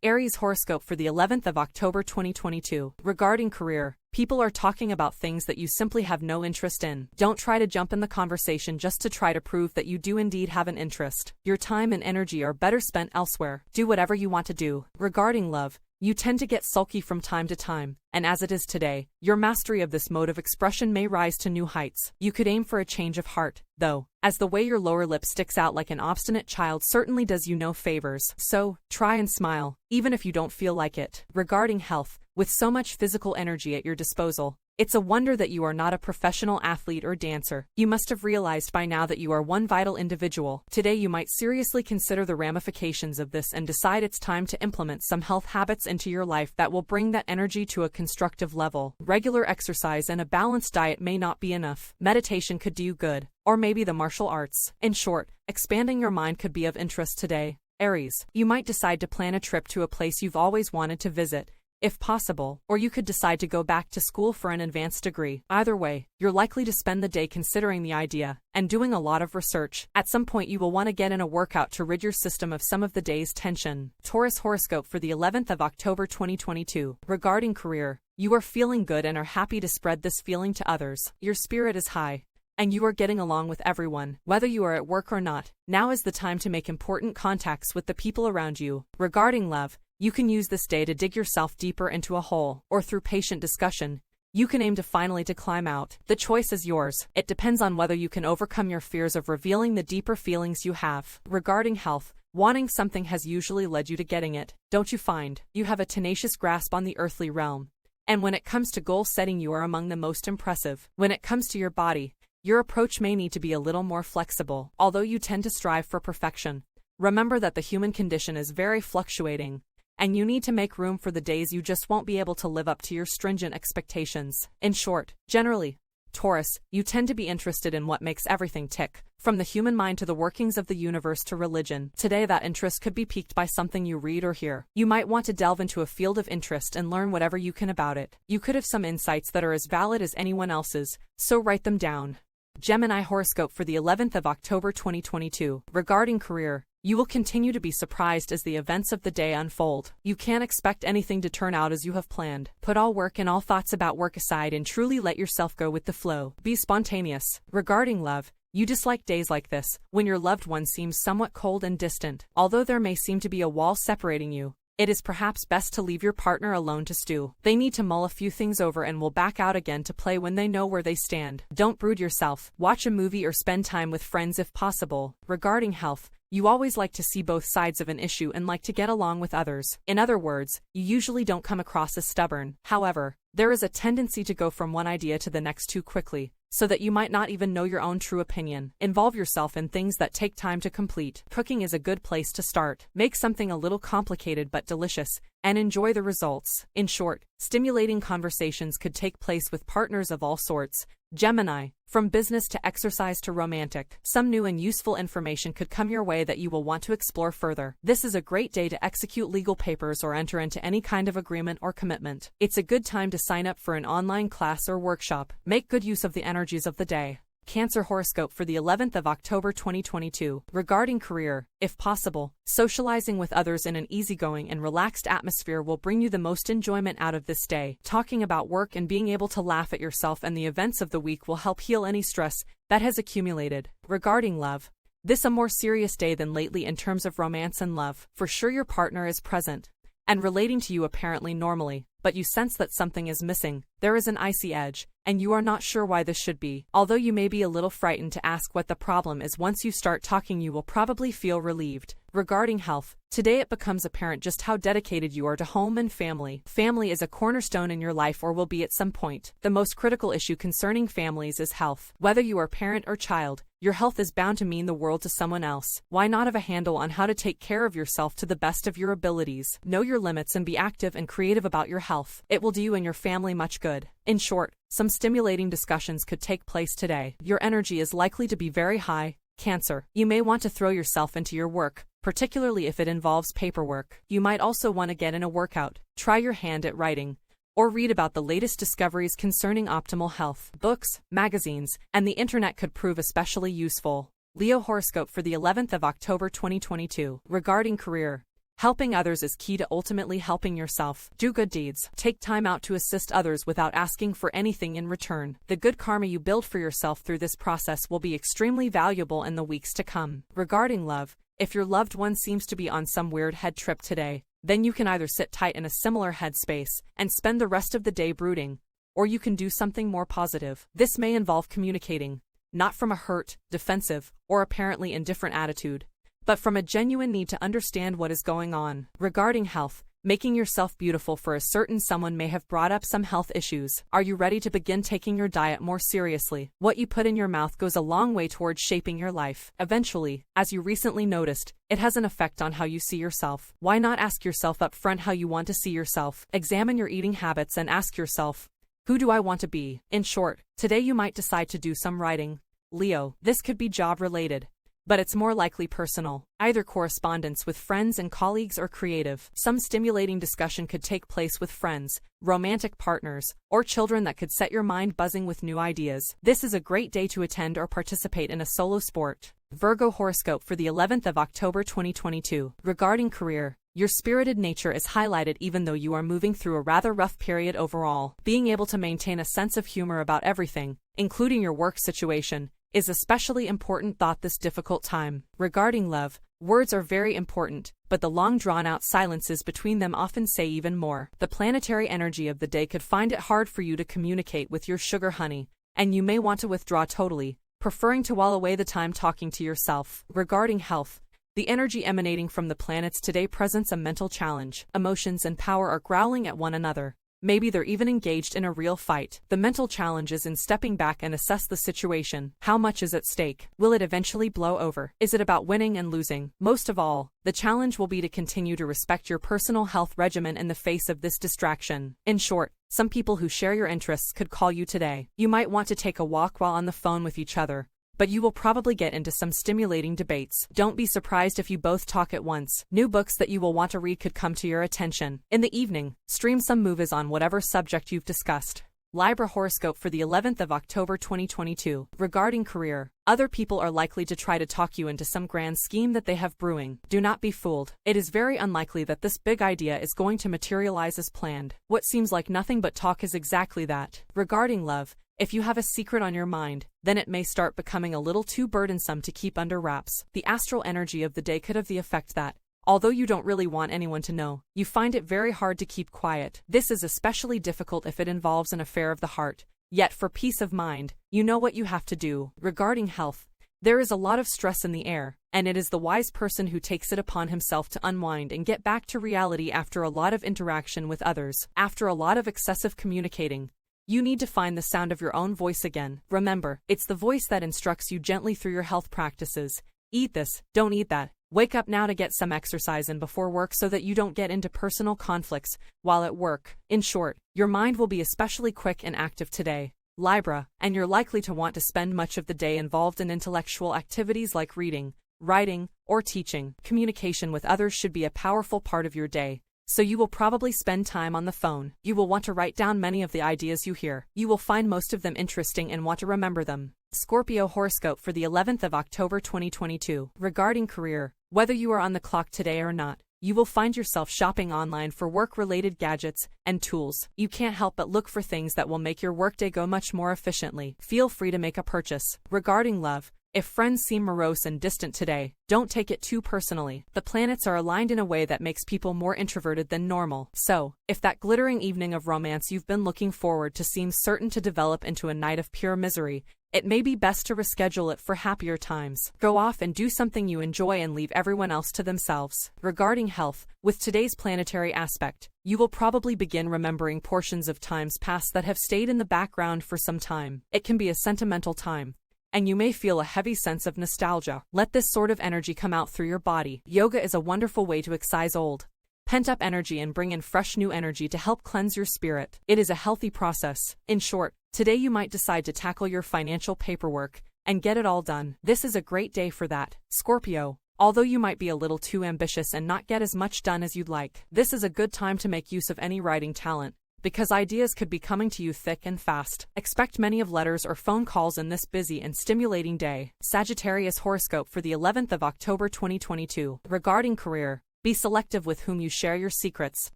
Aries horoscope for the 11th of October 2022. Regarding career, people are talking about things that you simply have no interest in. Don't try to jump in the conversation just to try to prove that you do indeed have an interest. Your time and energy are better spent elsewhere. Do whatever you want to do. Regarding love, you tend to get sulky from time to time, and as it is today, your mastery of this mode of expression may rise to new heights. You could aim for a change of heart, though, as the way your lower lip sticks out like an obstinate child certainly does you no favors. So, try and smile, even if you don't feel like it. Regarding health, with so much physical energy at your disposal, it's a wonder that you are not a professional athlete or dancer. You must have realized by now that you are one vital individual. Today you might seriously consider the ramifications of this and decide it's time to implement some health habits into your life that will bring that energy to a constructive level. Regular exercise and a balanced diet may not be enough. Meditation could do you good, or maybe the martial arts. In short, expanding your mind could be of interest today. Aries, you might decide to plan a trip to a place you've always wanted to visit, if possible, or you could decide to go back to school for an advanced degree. Either way, you're likely to spend the day considering the idea and doing a lot of research. At some point you will want to get in a workout to rid your system of some of the day's tension. Taurus horoscope for the 11th of October 2022. Regarding career, you are feeling good and are happy to spread this feeling to others. Your spirit is high, and you are getting along with everyone. Whether you are at work or not, now is the time to make important contacts with the people around you. Regarding love, you can use this day to dig yourself deeper into a hole, or through patient discussion, you can aim to finally to climb out. The choice is yours. It depends on whether you can overcome your fears of revealing the deeper feelings you have. Regarding health, wanting something has usually led you to getting it, don't you find? You have a tenacious grasp on the earthly realm, and when it comes to goal setting you are among the most impressive. When it comes to your body, your approach may need to be a little more flexible. Although you tend to strive for perfection, remember that the human condition is very fluctuating, and you need to make room for the days you just won't be able to live up to your stringent expectations. In short, generally, Taurus, you tend to be interested in what makes everything tick, from the human mind to the workings of the universe to religion. Today that interest could be piqued by something you read or hear. You might want to delve into a field of interest and learn whatever you can about it. You could have some insights that are as valid as anyone else's, so write them down. Gemini horoscope for the 11th of October 2022. Regarding career, you will continue to be surprised as the events of the day unfold. You can't expect anything to turn out as you have planned. Put all work and all thoughts about work aside and truly let yourself go with the flow. Be spontaneous. Regarding love, you dislike days like this, when your loved one seems somewhat cold and distant. Although there may seem to be a wall separating you, it is perhaps best to leave your partner alone to stew. They need to mull a few things over and will back out again to play when they know where they stand. Don't brood yourself. Watch a movie or spend time with friends if possible. Regarding health, you always like to see both sides of an issue and like to get along with others. In other words, you usually don't come across as stubborn. However, there is a tendency to go from one idea to the next too quickly, so that you might not even know your own true opinion. Involve yourself in things that take time to complete. Cooking is a good place to start. Make something a little complicated but delicious, and enjoy the results. In short, stimulating conversations could take place with partners of all sorts. Gemini, from business to exercise to romantic, some new and useful information could come your way that you will want to explore further. This is a great day to execute legal papers or enter into any kind of agreement or commitment. It's a good time to sign up for an online class or workshop. Make good use of the energies of the day. Cancer horoscope for the 11th of October 2022. Regarding career, if possible, socializing with others in an easygoing and relaxed atmosphere will bring you the most enjoyment out of this day. Talking about work and being able to laugh at yourself and the events of the week will help heal any stress that has accumulated. Regarding love, this a more serious day than lately in terms of romance and love. For sure your partner is present and relating to you apparently normally, but you sense that something is missing. There is an icy edge, and you are not sure why this should be. Although you may be a little frightened to ask what the problem is, once you start talking you will probably feel relieved. Regarding health, today it becomes apparent just how dedicated you are to home and family. Family is a cornerstone in your life or will be at some point. The most critical issue concerning families is health. Whether you are parent or child, your health is bound to mean the world to someone else. Why not have a handle on how to take care of yourself to the best of your abilities? Know your limits and be active and creative about your health. It will do you and your family much good. In short, some stimulating discussions could take place today. Your energy is likely to be very high. Cancer, you may want to throw yourself into your work, particularly if it involves paperwork. You might also want to get in a workout, try your hand at writing, or read about the latest discoveries concerning optimal health. Books, magazines, and the internet could prove especially useful. Leo horoscope for the 11th of October 2022. Regarding career, Helping others is key to ultimately helping yourself. Do good deeds. Take time out to assist others without asking for anything in return. The good karma you build for yourself through this process will be extremely valuable in the weeks to come. Regarding love, if your loved one seems to be on some weird head trip today, then you can either sit tight in a similar headspace and spend the rest of the day brooding, or you can do something more positive. This may involve communicating, not from a hurt, defensive, or apparently indifferent attitude, but from a genuine need to understand what is going on. Regarding health, making yourself beautiful for a certain someone may have brought up some health issues. Are you ready to begin taking your diet more seriously? What you put in your mouth goes a long way towards shaping your life. Eventually, as you recently noticed, it has an effect on how you see yourself. Why not ask yourself up front how you want to see yourself? Examine your eating habits and ask yourself, who do I want to be? In short, today you might decide to do some writing. Leo, this could be job-related, but it's more likely personal, either correspondence with friends and colleagues or creative. Some stimulating discussion could take place with friends, romantic partners, or children that could set your mind buzzing with new ideas. This is a great day to attend or participate in a solo sport. Virgo horoscope for the 11th of October 2022. Regarding career, your spirited nature is highlighted even though you are moving through a rather rough period overall. Being able to maintain a sense of humor about everything, including your work situation, is especially important this difficult time. Regarding love, words are very important, but the long drawn-out silences between them often say even more. The planetary energy of the day could find it hard for you to communicate with your sugar honey, and you may want to withdraw totally, preferring to while away the time talking to yourself. Regarding health, the energy emanating from the planets today presents a mental challenge. Emotions and power are growling at one another. Maybe they're even engaged in a real fight. The mental challenge is in stepping back and assess the situation. How much is at stake? Will it eventually blow over? Is it about winning and losing? Most of all, the challenge will be to continue to respect your personal health regimen in the face of this distraction. In short, some people who share your interests could call you today. You might want to take a walk while on the phone with each other, but you will probably get into some stimulating debates. Don't be surprised if you both talk at once. New books that you will want to read could come to your attention. In the evening, stream some movies on whatever subject you've discussed. Libra horoscope for the 11th of October 2022. Regarding career, other people are likely to try to talk you into some grand scheme that they have brewing. Do not be fooled. It is very unlikely that this big idea is going to materialize as planned. What seems like nothing but talk is exactly that. Regarding love, if you have a secret on your mind, then it may start becoming a little too burdensome to keep under wraps. The astral energy of the day could have the effect that, although you don't really want anyone to know, you find it very hard to keep quiet. This is especially difficult if it involves an affair of the heart. Yet for peace of mind, you know what you have to do. Regarding health, there is a lot of stress in the air, and it is the wise person who takes it upon himself to unwind and get back to reality after a lot of interaction with others. After a lot of excessive communicating, you need to find the sound of your own voice again. Remember, it's the voice that instructs you gently through your health practices. Eat this, don't eat that. Wake up now to get some exercise in before work so that you don't get into personal conflicts while at work. In short, your mind will be especially quick and active today, Libra, and you're likely to want to spend much of the day involved in intellectual activities like reading, writing, or teaching. Communication with others should be a powerful part of your day, so you will probably spend time on the phone. You will want to write down many of the ideas you hear. You will find most of them interesting and want to remember them. Scorpio horoscope for the 11th of October 2022. Regarding career, whether you are on the clock today or not, you will find yourself shopping online for work-related gadgets and tools. You can't help but look for things that will make your workday go much more efficiently. Feel free to make a purchase. Regarding love, if friends seem morose and distant today, don't take it too personally. The planets are aligned in a way that makes people more introverted than normal. So, if that glittering evening of romance you've been looking forward to seems certain to develop into a night of pure misery, it may be best to reschedule it for happier times. Go off and do something you enjoy and leave everyone else to themselves. Regarding health, with today's planetary aspect, you will probably begin remembering portions of times past that have stayed in the background for some time. It can be a sentimental time, and you may feel a heavy sense of nostalgia. Let this sort of energy come out through your body. Yoga is a wonderful way to excise old, pent-up energy and bring in fresh new energy to help cleanse your spirit. It is a healthy process. In short, today you might decide to tackle your financial paperwork and get it all done. This is a great day for that. Scorpio, although you might be a little too ambitious and not get as much done as you'd like, this is a good time to make use of any writing talent, because ideas could be coming to you thick and fast. Expect many of letters or phone calls in this busy and stimulating day. Sagittarius horoscope for the 11th of October 2022. Regarding career, Be selective with whom you share your secrets.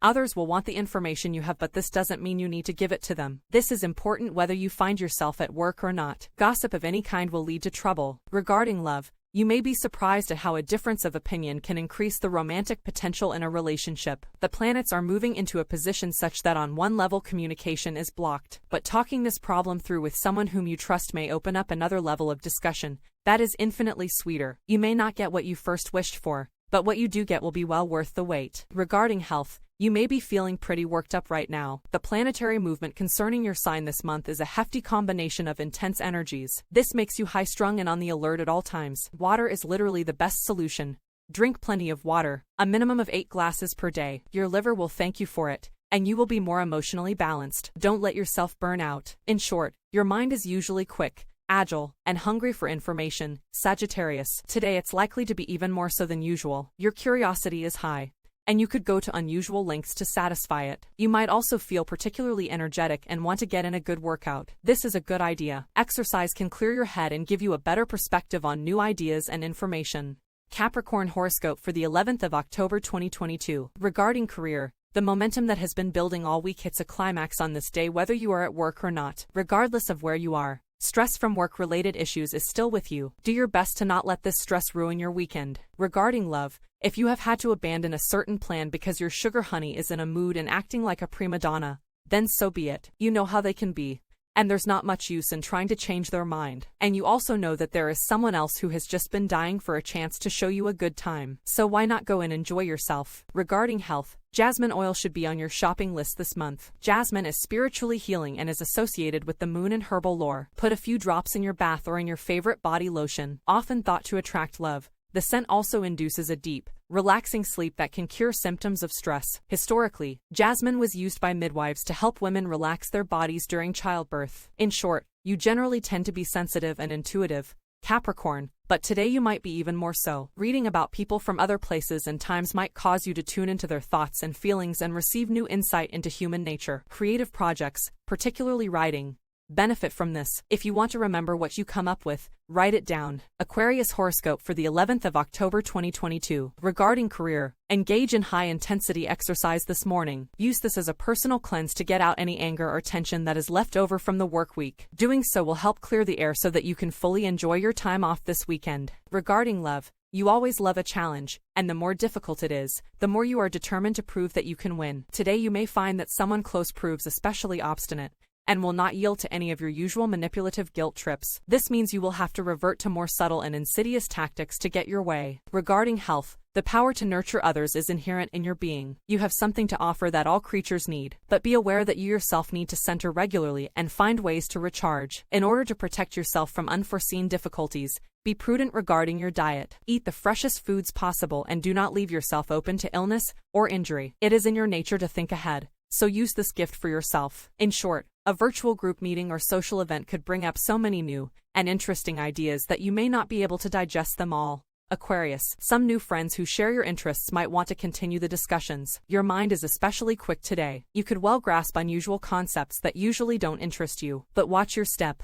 Others will want the information you have, but this doesn't mean you need to give it to them. This is important whether you find yourself at work or not. Gossip of any kind will lead to trouble. Regarding love, you may be surprised at how a difference of opinion can increase the romantic potential in a relationship. The planets are moving into a position such that on one level communication is blocked, but talking this problem through with someone whom you trust may open up another level of discussion that is infinitely sweeter. You may not get what you first wished for, but what you do get will be well worth the wait. Regarding health, you may be feeling pretty worked up right now. The planetary movement concerning your sign this month is a hefty combination of intense energies. This makes you high-strung and on the alert at all times. Water is literally the best solution. Drink plenty of water, a minimum of 8 glasses per day. Your liver will thank you for it, and you will be more emotionally balanced. Don't let yourself burn out. In short, your mind is usually quick, agile, and hungry for information. Sagittarius. Today it's likely to be even more so than usual. Your curiosity is high, and you could go to unusual lengths to satisfy it. You might also feel particularly energetic and want to get in a good workout. This is a good idea. Exercise can clear your head and give you a better perspective on new ideas and information. Capricorn horoscope for the 11th of October 2022. Regarding career, the momentum that has been building all week hits a climax on this day whether you are at work or not. Regardless of where you are, stress from work-related issues is still with you. Do your best to not let this stress ruin your weekend. Regarding love, if you have had to abandon a certain plan because your sugar honey is in a mood and acting like a prima donna, then so be it. You know how they can be, and there's not much use in trying to change their mind. And you also know that there is someone else who has just been dying for a chance to show you a good time. So why not go and enjoy yourself? Regarding health, jasmine oil should be on your shopping list this month. Jasmine is spiritually healing and is associated with the moon in herbal lore. Put a few drops in your bath or in your favorite body lotion. Often thought to attract love, the scent also induces a deep, relaxing sleep that can cure symptoms of stress. Historically, jasmine was used by midwives to help women relax their bodies during childbirth. In short, you generally tend to be sensitive and intuitive, Capricorn, but today you might be even more so. Reading about people from other places and times might cause you to tune into their thoughts and feelings and receive new insight into human nature. Creative projects, particularly writing, benefit from this. If you want to remember what you come up with, write it down. Aquarius horoscope for the 11th of October 2022. Regarding career, engage in high-intensity exercise this morning. Use this as a personal cleanse to get out any anger or tension that is left over from the work week. Doing so will help clear the air so that you can fully enjoy your time off this weekend. Regarding love, you always love a challenge, and the more difficult it is, the more you are determined to prove that you can win. Today you may find that someone close proves especially obstinate, and will not yield to any of your usual manipulative guilt trips. This means you will have to revert to more subtle and insidious tactics to get your way. Regarding health, the power to nurture others is inherent in your being. You have something to offer that all creatures need, but be aware that you yourself need to center regularly and find ways to recharge. In order to protect yourself from unforeseen difficulties, be prudent regarding your diet. Eat the freshest foods possible and do not leave yourself open to illness or injury. It is in your nature to think ahead, so use this gift for yourself. In short, a virtual group meeting or social event could bring up so many new and interesting ideas that you may not be able to digest them all. Aquarius, some new friends who share your interests might want to continue the discussions. Your mind is especially quick today. You could well grasp unusual concepts that usually don't interest you, but watch your step.